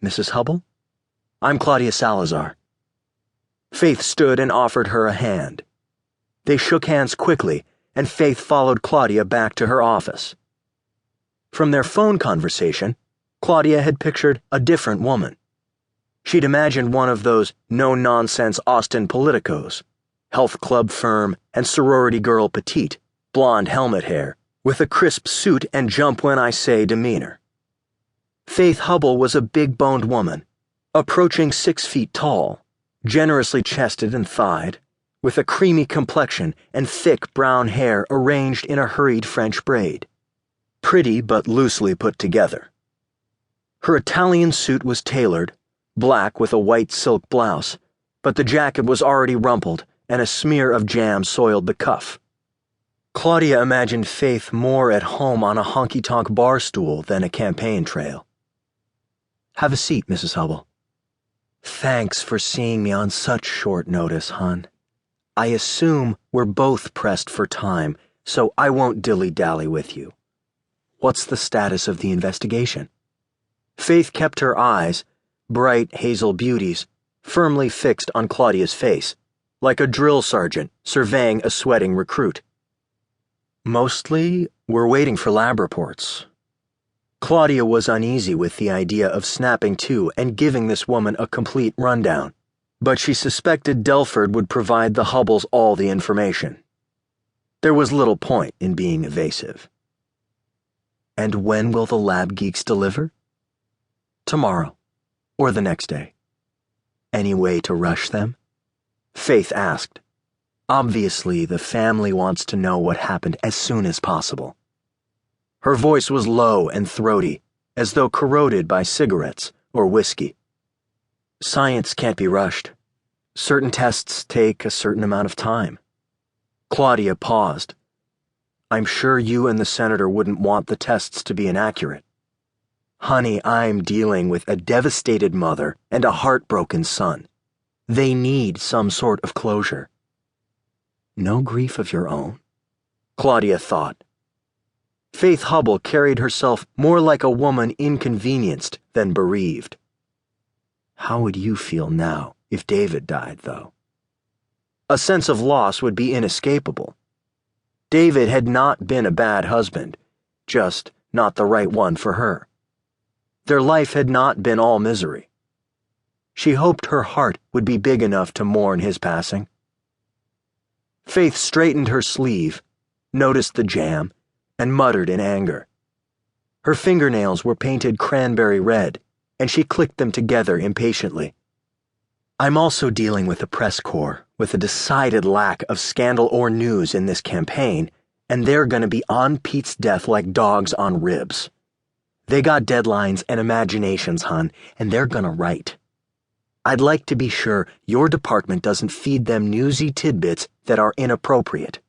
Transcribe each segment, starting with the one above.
Mrs. Hubble? I'm Claudia Salazar." Faith stood and offered her a hand. They shook hands quickly, and Faith followed Claudia back to her office. From their phone conversation, Claudia had pictured a different woman. She'd imagined one of those no-nonsense Austin politicos, health club firm and sorority girl petite, blonde helmet hair, with a crisp suit and jump-when-I-say demeanor. Faith Hubble was a big-boned woman, approaching 6 feet tall, generously chested and thighed, with a creamy complexion and thick brown hair arranged in a hurried French braid. Pretty but loosely put together. Her Italian suit was tailored, black with a white silk blouse, but the jacket was already rumpled and a smear of jam soiled the cuff. Claudia imagined Faith more at home on a honky-tonk bar stool than a campaign trail. "Have a seat, Mrs. Hubble." "Thanks for seeing me on such short notice, hon. I assume we're both pressed for time, so I won't dilly-dally with you. What's the status of the investigation?" Faith kept her eyes, bright hazel beauties, firmly fixed on Claudia's face, like a drill sergeant surveying a sweating recruit. "Mostly, we're waiting for lab reports." Claudia was uneasy with the idea of snapping to and giving this woman a complete rundown, but she suspected Delford would provide the Hubbles all the information. There was little point in being evasive. "And when will the lab geeks deliver?" "Tomorrow, or the next day." "Any way to rush them?" Faith asked. Obviously, the family wants to know what happened as soon as possible. Her voice was low and throaty, as though corroded by cigarettes or whiskey. "Science can't be rushed. Certain tests take a certain amount of time." Claudia paused. "I'm sure you and the senator wouldn't want the tests to be inaccurate." "Honey, I'm dealing with a devastated mother and a heartbroken son. They need some sort of closure." "No grief of your own?" Claudia thought. Faith Hubble carried herself more like a woman inconvenienced than bereaved. "How would you feel now if David died, though?" A sense of loss would be inescapable. David had not been a bad husband, just not the right one for her. Their life had not been all misery. She hoped her heart would be big enough to mourn his passing. Faith straightened her sleeve, noticed the jam, and muttered in anger. Her fingernails were painted cranberry red, and she clicked them together impatiently. "I'm also dealing with the press corps, with a decided lack of scandal or news in this campaign, and they're going to be on Pete's death like dogs on ribs. They got deadlines and imaginations, hon, and they're going to write. I'd like to be sure your department doesn't feed them newsy tidbits that are inappropriate.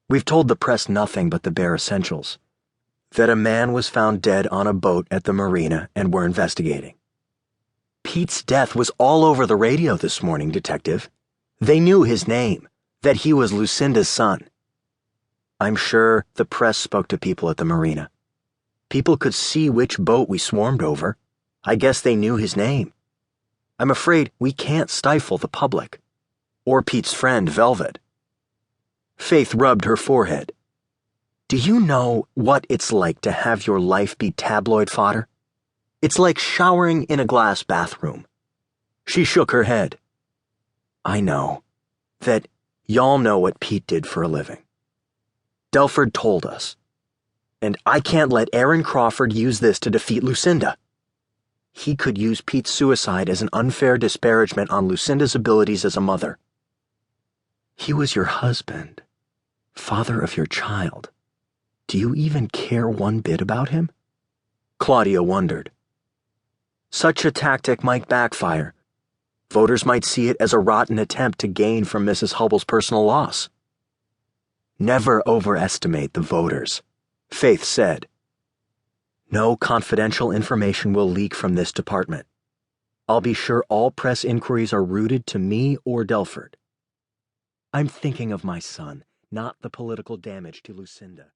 We've told the press nothing but the bare essentials. That a man was found dead on a boat at the marina and we're investigating. Pete's death was all over the radio this morning, Detective. They knew his name, that he was Lucinda's son. I'm sure the press spoke to people at the marina. People could see which boat we swarmed over. I guess they knew his name. I'm afraid we can't stifle the public. Or Pete's friend, Velvet." Faith rubbed her forehead. "Do you know what it's like to have your life be tabloid fodder? It's like showering in a glass bathroom." She shook her head. "I know. That y'all know what Pete did for a living. Delford told us. And I can't let Aaron Crawford use this to defeat Lucinda. He could use Pete's suicide as an unfair disparagement on Lucinda's abilities as a mother. He was your husband, father of your child. Do you even care one bit about him?" Claudia wondered. Such a tactic might backfire. Voters might see it as a rotten attempt to gain from Mrs. Hubble's personal loss. "Never overestimate the voters," Faith said. "No confidential information will leak from this department. I'll be sure all press inquiries are routed to me or Delford. I'm thinking of my son, not the political damage to Lucinda."